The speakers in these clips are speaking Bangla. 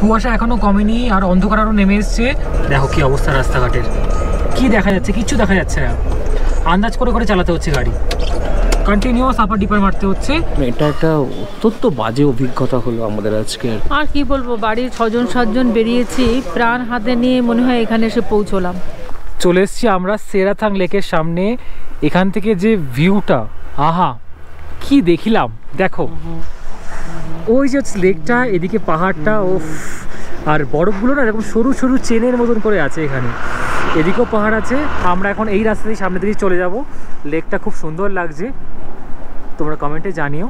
কুয়াশা এখনো কমেনি আর অন্ধকার আরও নেমে এসছে। দেখো কি অবস্থা রাস্তাঘাটের, কি দেখা যাচ্ছে, কিচ্ছু দেখা যাচ্ছে না। আন্দাজ করে করে চালাতে হচ্ছে গাড়ি, কন্টিনিউয়াস আপার ডিপার মারতে হচ্ছে। এটা একটা অত্যন্ত বাজে অভিজ্ঞতা হলো আমাদের আজকে। আর কি বলবো, বাড়ির 6জন 7জন বেরিয়েছি, প্রাণ হাতে নিয়ে মনে হয় এখানে এসে পৌঁছলাম। চলে এসছি আমরা সেরাথাং লেকের সামনে। এখান থেকে যে ভিউটা, আহা কি দেখিলাম। দেখো ওই যে লেকটা, এদিকে পাহাড়টা, ও আর বরফগুলো না এরকম সরু সরু চেনের মতন করে আছে এখানে। এদিকেও পাহাড় আছে। আমরা এখন এই রাস্তা দিয়ে সামনের দিকে চলে যাব। লেকটা খুব সুন্দর লাগছে, তোমরা কমেন্টে জানিও।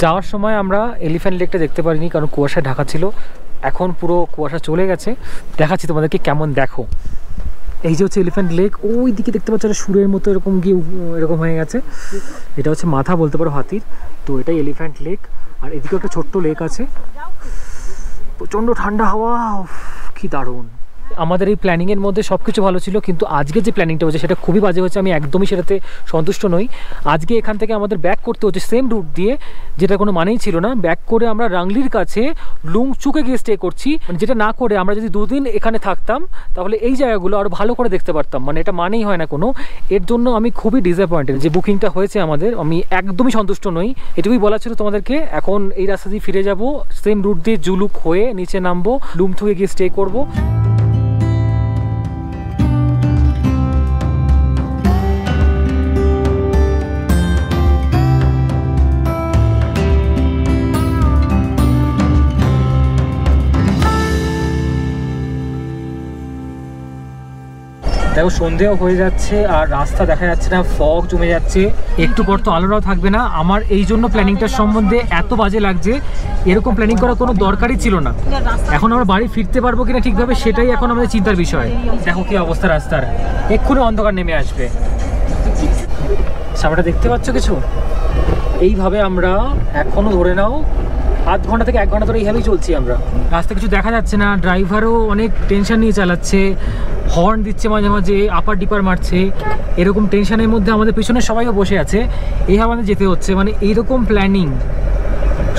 যাওয়ার সময় আমরা এলিফ্যান্ট লেকটা দেখতে পারিনি, কারণ কুয়াশায় ঢাকা ছিল। এখন পুরো কুয়াশা চলে গেছে। দেখাচ্ছি তোমাদেরকে কেমন। দেখো এই যে হচ্ছে এলিফ্যান্ট লেক, ওই দিকে দেখতে পাচ্ছ সুরের মতো এরকম গিয়ে এরকম হয়ে গেছে। এটা হচ্ছে মাথা বলতে পারো হাতির। তো এটাই এলিফ্যান্ট লেক। আর এদিকে একটা ছোট্ট লেক আছে, প্রচণ্ড ঠান্ডা হাওয়া, কি দারুণ। আমাদের এই প্ল্যানিংয়ের মধ্যে সব কিছু ভালো ছিল, কিন্তু আজকে যে প্ল্যানিংটা হচ্ছে সেটা খুবই বাজে হচ্ছে। আমি একদমই সেটাতে সন্তুষ্ট নই। আজকে এখান থেকে আমাদের ব্যাক করতে হচ্ছে সেম রুট দিয়ে, যেটা কোনো মানেই ছিল না। ব্যাক করে আমরা রাংলির কাছে লুংচুকে গিয়ে স্টে করছি, যেটা না করে আমরা যদি 2 দিন এখানে থাকতাম তাহলে এই জায়গাগুলো আরও ভালো করে দেখতে পারতাম। মানে এটা মানেই হয় না কোনো। এর জন্য আমি খুবই ডিসঅ্যাপয়েন্টেড যে বুকিংটা হয়েছে আমাদের। আমি একদমই সন্তুষ্ট নই, এটুকুই বলা ছিল তোমাদেরকে। এখন এই রাস্তা দিয়ে ফিরে যাব, সেম রুট দিয়ে জুলুক হয়ে নিচে নামবো, লুংথুকে গিয়ে স্টে করবো। দেখো সন্ধেও হয়ে যাচ্ছে আর রাস্তা দেখা যাচ্ছে না, ফগ জমে যাচ্ছে। একটু পর তো আলোরাও থাকবে না। আমার এই জন্য প্ল্যানিংটার সম্বন্ধে এত বাজে লাগছে। এরকম প্ল্যানিং করার কোনো দরকারই ছিল না। এখন আমরা বাড়ি ফিরতে পারবো কিনা ঠিকভাবে সেটাই এখন আমাদের চিন্তার বিষয়। দেখো কি অবস্থা রাস্তার, এক্ষুনি অন্ধকার নেমে আসবে। সামনেটা দেখতে পাচ্ছ কিছু? এইভাবে আমরা এখনো ধরে নাও আধ ঘন্টা থেকে 1 ঘন্টা ধরে এইভাবেই চলছি আমরা। রাস্তা কিছু দেখা যাচ্ছে না, ড্রাইভারও অনেক টেনশন নিয়ে চালাচ্ছে, হর্ন দিচ্ছে মাঝে মাঝে, আপার ডিপার মারছে। এরকম টেনশনের মধ্যে আমাদের পিছনে সবাইও বসে আছে, এইভাবে আমাদের যেতে হচ্ছে। মানে এইরকম প্ল্যানিং,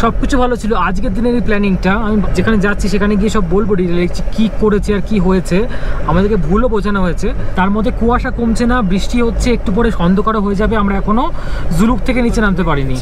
সব কিছু ভালো ছিল। আজকের দিনের এই প্ল্যানিংটা আমি যেখানে যাচ্ছি সেখানে গিয়ে সব বলবো ডিটেইলে কী করেছে আর কি হয়েছে। আমাদেরকে ভুলও বোঝানো হয়েছে। তার মধ্যে কুয়াশা কমছে না, বৃষ্টি হচ্ছে, একটু পরে অন্ধকারও হয়ে যাবে। আমরা এখনও জুলুক থেকে নিচে নামতে পারিনি।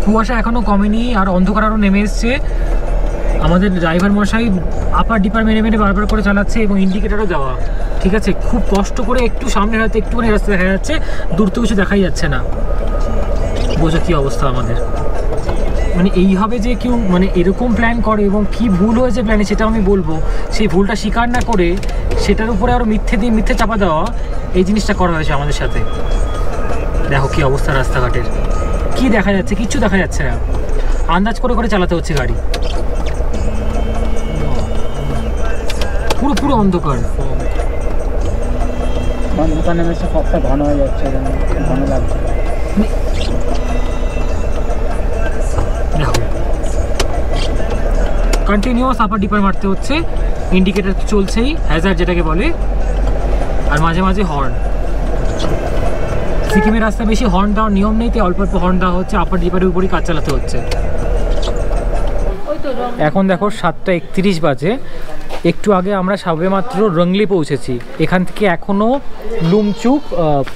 কুয়াশা এখনো কমেনি আর অন্ধকার আরও নেমে এসছে। আমাদের ড্রাইভার মশাই আপার ডিপার মেরে মেরে বারবার করে চালাচ্ছে এবং ইন্ডিকেটারও দেওয়া। ঠিক আছে, খুব কষ্ট করে একটু সামনে হয়তো একটুখানি রাস্তা দেখা যাচ্ছে, দূর থেকে কিছু দেখাই যাচ্ছে না। বোঝো কী অবস্থা আমাদের। মানে এইভাবে যে কেউ মানে এরকম প্ল্যান করে এবং কি ভুল হয়েছে প্ল্যানে সেটা আমি বলবো। সেই ভুলটা স্বীকার না করে সেটার উপরে আরও মিথ্যে দিয়ে মিথ্যে চাপা দেওয়া, এই জিনিসটা করা হয়েছে আমাদের সাথে। দেখো কি অবস্থা রাস্তাঘাটের, কি দেখা যাচ্ছে, কিচ্ছু দেখা যাচ্ছে না। আন্দাজ করে করে চালাতে হচ্ছে গাড়ি, পুরো পুরো অন্ধকার। অন্ধকার নেমেছে, ফগটা ঘন হয়ে যাচ্ছে, ঘন লাগছে। দেখো কন্টিনিউয়াস আপার ডিপার মারতে হচ্ছে, ইন্ডিকেটার চলছেই, হ্যাজার্ড যেটাকে বলে, আর মাঝে মাঝে হর্ন। সিকিমের রাস্তায় বেশি হর্ন দেওয়ার নিয়ম নেই, তাই অল্প অল্প হর্ন দেওয়া হচ্ছে। আপার ডিপারের উপরই কাজ চালাতে হচ্ছে। এখন দেখো 7:31 বাজে। একটু আগে আমরা সবেমাত্র রংলি পৌঁছেছি। এখান থেকে এখনও লুমচুক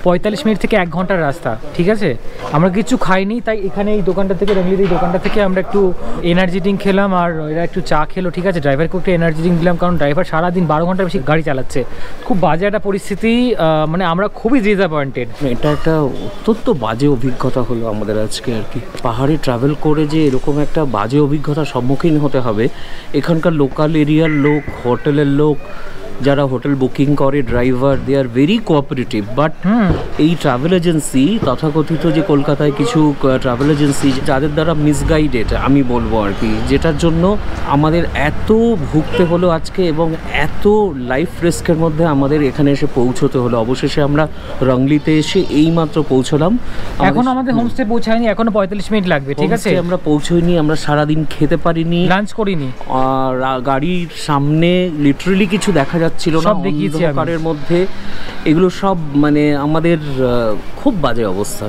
45 মিনিট থেকে 1 ঘন্টার রাস্তা। ঠিক আছে, আমরা কিছু খাইনি, তাই এখানে এই দোকানটা থেকে, রংলির এই দোকানটা থেকে আমরা একটু এনার্জি ড্রিঙ্ক খেলাম আর এরা একটু চা খেলো। ঠিক আছে, ড্রাইভারকে একটু এনার্জি ড্রিঙ্ক দিলাম, কারণ ড্রাইভার সারাদিন 12 ঘন্টার বেশি গাড়ি চালাচ্ছে। খুব বাজে একটা পরিস্থিতি, মানে আমরা খুবই ডিসঅ্যাপয়েন্টেড। এটা একটা অত্যন্ত বাজে অভিজ্ঞতা হলো আমাদের আজকে আর কি। পাহাড়ে ট্রাভেল করে যে এরকম একটা বাজে অভিজ্ঞতার সম্মুখীন হতে হবে, এখানকার লোকাল এরিয়ার লোক, হোটেলের লোক যারা হোটেল বুকিং করে driver they are very cooperative, but এই ট্রাভেল এজেন্সি তথাকথিত যে কলকাতায় কিছু ট্রাভেল এজেন্সি যাদের দ্বারা মিসগাইডেড আমি বলবো আর কি, যেটার জন্য আমাদের এত ভুগতে হলো আজকে এবং এত লাইফ রিস্কের মধ্যে আমাদের এখানে এসে পৌঁছতে হলো। অবশেষে আমরা রংলিতে এসে এইমাত্র পৌঁছলাম। এখন আমাদের হোমস্টে পৌঁছায়নি, এখনো 45 মিনিট লাগবে। ঠিক আছে, আমরা পৌঁছইনি, আমরা সারাদিন খেতে পারিনি, লাঞ্চ করিনি, আর গাড়ির সামনে লিটারালি কিছু দেখা যাচ্ছিল না, অন্ধকারের মধ্যে এগুলো সব মানে আমাদের খুব বাজে অবস্থা।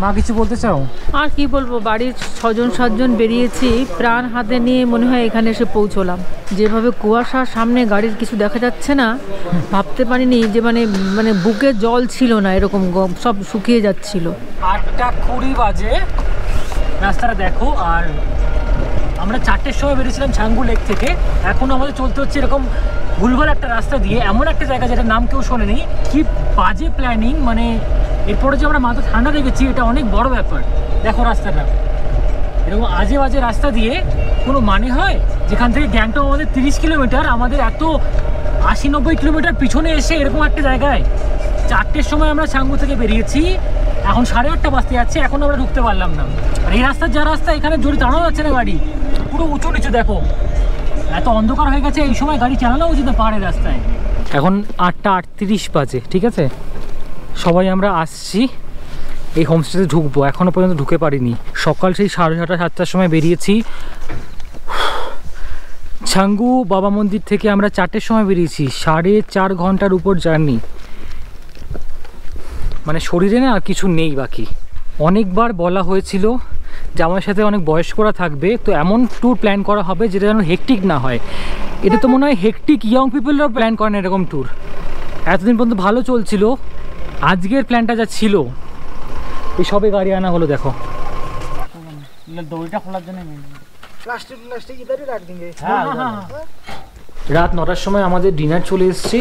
মা কিছু বলতে চাও? আর কি বলবো, বাড়ির 6জন 7জন বেরিয়েছি, প্রাণ হাতে নিয়ে মনে হয় এখানে এসে পৌঁছলাম। যেভাবে কুয়াশার সামনে গাড়ির কিছু দেখা যাচ্ছে না, ভাবতে পারিনি যে মানে বুকে জল ছিল না, এরকম সব শুকিয়ে যাচ্ছিল। 8:20 বাজে, রাস্তাটা দেখো। আর আমরা 4টের সময় বেরিয়েছিলাম ছাঙ্গু লেক থেকে, এখনও আমাদের চলতে হচ্ছে এরকম ভুলভাল একটা রাস্তা দিয়ে, এমন একটা জায়গা যেটার নাম কেউ শোনেনি। কি বাজে প্ল্যানিং, মানে এরপরে যে আমরা মাথা ঠান্ডা রেখেছি এটা অনেক বড় ব্যাপার। দেখো রাস্তাটা এরকম আজে বাজে রাস্তা দিয়ে কোনো মানে হয়? যেখান থেকে গ্যাংটক আমাদের 30 কিলোমিটার, আমাদের এত 80-90 কিলোমিটার পিছনে এসে এরকম একটা জায়গায় 4টের সময় আমরা ছাঙ্গু থেকে বেরিয়েছি, এখন 8:30 বাজতে যাচ্ছে, এখন আমরা ঢুকতে পারলাম না। আর এই রাস্তার যা রাস্তা, এখানে জোরে টানাও যাচ্ছে না গাড়ি, পুরো উঁচু নিচু। দেখো এত অন্ধকার হয়ে গেছে, এই সময় গাড়ি চালানো উচিত না পাহাড়ের রাস্তায়। এখন 8:38 বাজে, ঠিক আছে, সবাই আমরা আসছি, এই হোমস্টেতে ঢুকবো, এখনও পর্যন্ত ঢুকে পারিনি। সকাল সেই 6:30-7টার সময় বেরিয়েছি। ছাঙ্গু বাবা মন্দির থেকে আমরা 4টের সময় বেরিয়েছি, 4.5 ঘন্টার উপর জার্নি। মানে শরীরে না আর কিছু নেই বাকি। অনেকবার বলা হয়েছিল যে আমার সাথে অনেক বয়স্করা থাকবে, তো এমন ট্যুর প্ল্যান করা হবে যেটা যেন হেকটিক না হয়। এটা তো মনে হয় হেকটিক ইয়ং পিপলরাও প্ল্যান করেন এরকম ট্যুর। এতদিন পর্যন্ত ভালো চলছিল, আজকের প্ল্যানটা যা ছিল, এই সবে গাড়ি আনা হলো। দেখো দড়িটা খোলার জন্য প্লাস্টিক ইধারে রাখ দেंगे। রাত 9টার সময় আমাদের ডিনার চলে এসেছি।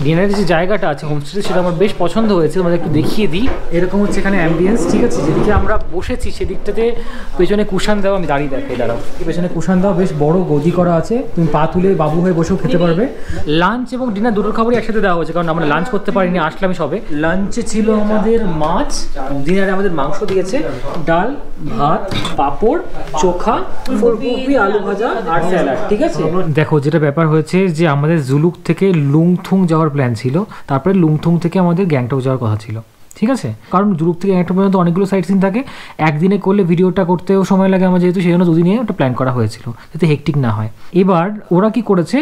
ডিনারের যে জায়গাটা আছে হোমস্টেতে, সেটা আমার বেশ পছন্দ হয়েছে, তোমাদের একটু দেখিয়ে দিই। এরকম হচ্ছে এখানে অ্যাম্বিয়েন্স, ঠিক আছে। যেদিকে আমরা বসেছি সেদিকটাতে পেছনে কুশান দেওয়া, আমি দাঁড়িয়ে দেখাই, দাঁড়াও। পেছনে কুশান দেওয়া, বেশ বড় গদি করা আছে, তুমি পা তুলে বাবু হয়ে বসেও খেতে পারবে। লাঞ্চ এবং ডিনার দুটোর খাবারই একসাথে দেওয়া হয়েছে, কারণ আমরা লাঞ্চ করতে পারিনি, আসলাম সবে। লাঞ্চে ছিল আমাদের মাছ, ডিনারে আমাদের মাংস দিয়েছে, ডাল, ভাত, পাঁপড়, চোখা, ফুলকপি, আলু ভাজা আর স্যালাড, ঠিক আছে। দেখো যেটা ব্যাপার হয়েছে যে আমাদের জুলুক থেকে লুংথুং যাওয়ার প্ল্যান ছিল, তারপরে লুংথুং থেকে আমাদের গ্যাংটক যাওয়ার কথা ছিল, ঠিক আছে। কারণ জুলুক থেকে গ্যাংটক পর্যন্ত অনেকগুলো সাইট সিন থাকে, একদিনে করলে ভিডিওটা করতেও সময় লাগে আমার, যেহেতু সেই জন্য দুদিনে ওটা প্ল্যান করা হয়েছিল যাতে হেকটিক না হয়। এবার ওরা কি করেছে,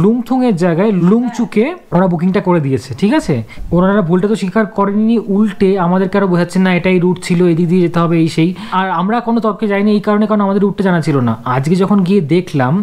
লুংথুংয়ের জায়গায় লুংচুকে ওরা বুকিংটা করে দিয়েছে, ঠিক আছে। ওনারা ভুলটা তো স্বীকার করেনি, উল্টে আমাদেরকে আরও বোঝাচ্ছেন না এটাই রুট ছিল, এদিক দিয়ে যেতে হবে, এই সেই। আর আমরা কোনো তর্কে যাইনি এই কারণে, কারণ আমাদের রুটটা জানা ছিল না। আজকে যখন গিয়ে দেখলাম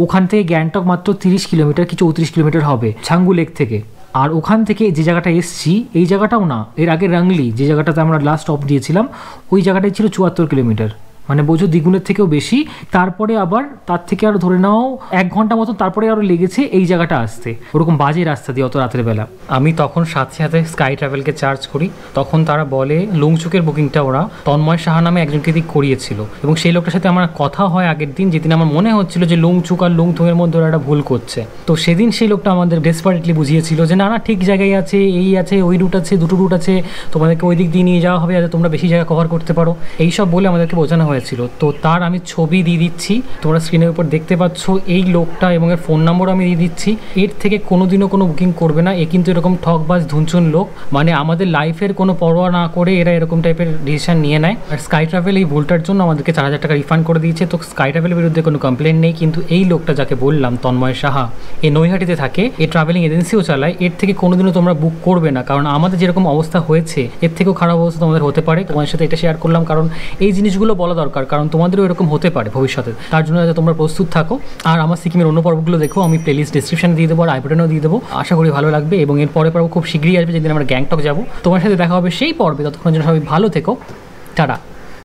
ওখান থেকে গ্যাংটক মাত্র 30 কিলোমিটার কি 34 কিলোমিটার হবে ছাঙ্গু লেক থেকে। আর ওখান থেকে যে জায়গাটা এসছি, এই জায়গাটাও না, এর আগে রাংলি যে জায়গাটাতে আমরা লাস্ট স্টপ দিয়েছিলাম, ওই জায়গাটাই ছিল 74 কিলোমিটার, মানে বোঝো দ্বিগুণের থেকেও বেশি। তারপরে আবার তার থেকে আরও ধরে নাও 1 ঘন্টা মতো তারপরে আরও লেগেছে এই জায়গাটা আসতে, ওরকম বাজে রাস্তা দিয়ে অত রাতের বেলা। আমি তখন সাথে সাথে স্কাই ট্রাভেলকে চার্জ করি, তখন তারা বলে লুংচুকের বুকিংটা ওরা তন্ময় সাহা নামে একজনকে দিক করিয়েছিল, এবং সেই লোকটার সাথে আমার কথা হয় আগের দিন, যেদিন আমার মনে হচ্ছিল যে লুংচুক আর লুংথুংয়ের মধ্যে ওরা একটা ভুল করছে। তো সেদিন সেই লোকটা আমাদের ডেসপারেটলি বুঝিয়েছিল যে না না ঠিক জায়গায় আছে, এই আছে, ওই রুট আছে, দুটো রুট আছে, তোমাদেরকে ওই দিক দিয়ে নিয়ে যাওয়া হবে যাতে তোমরা বেশি জায়গা কভার করতে পারো, এইসব বলে আমাদেরকে বোঝানো হয়েছিল। তো তার আমি ছবি দিয়ে দিচ্ছি, তোমরা স্ক্রিনের উপর দেখতে পাচ্ছ এই লোকটা, এবং এর ফোন নম্বরও আমি দিয়ে দিচ্ছি। এর থেকে কোনোদিনও কোনো বুকিং করবে না, এ কিন্তু এরকম ঠকবাজ ধুনচুন লোক, মানে আমাদের লাইফের কোনো পরোয়া না করে এরা এরকম টাইপের ডিসিশন নিয়ে নেয়। আর স্কাই ট্রাভেল এই ভুলটার জন্য আমাদেরকে 4000 টাকা রিফান্ড করে দিয়েছে। তো স্কাই ট্রাভেলের বিরুদ্ধে কোনো কমপ্লেন নেই, কিন্তু এই লোকটা যাকে বললাম তন্ময় সাহা, এ নৈহাটিতে থাকে, এ ট্রাভেলিং এজেন্সিও চালায়, এর থেকে কোনোদিনও তোমরা বুক করবে না, কারণ আমাদের যেরকম অবস্থা হয়েছে এর থেকেও খারাপ অবস্থা তোমাদের হতে পারে। তোমাদের সাথে এটা শেয়ার করলাম কারণ এই জিনিসগুলো বলা দরকার, কারণ তোমাদেরও এরকম হতে পারে ভবিষ্যতে, তার জন্য যাতে তোমরা প্রস্তুত থাকো। আর আমার সিকিমের অন্য পর্বগুলো দেখো, আমি প্লেলিস্ট ডিসক্রিপশনে দিয়ে দেবো আর আই বাটনেও দিয়ে দেবো, আশা করি ভালো লাগবে। এবং এর পরে পর্ব খুব শীঘ্রই আসবে, যেদিন আমরা গ্যাংটক যাবো। তোমার সাথে দেখা হবে সেই পর্বে, ততক্ষণ জন্য সবাই ভালো থেকো, টাটা।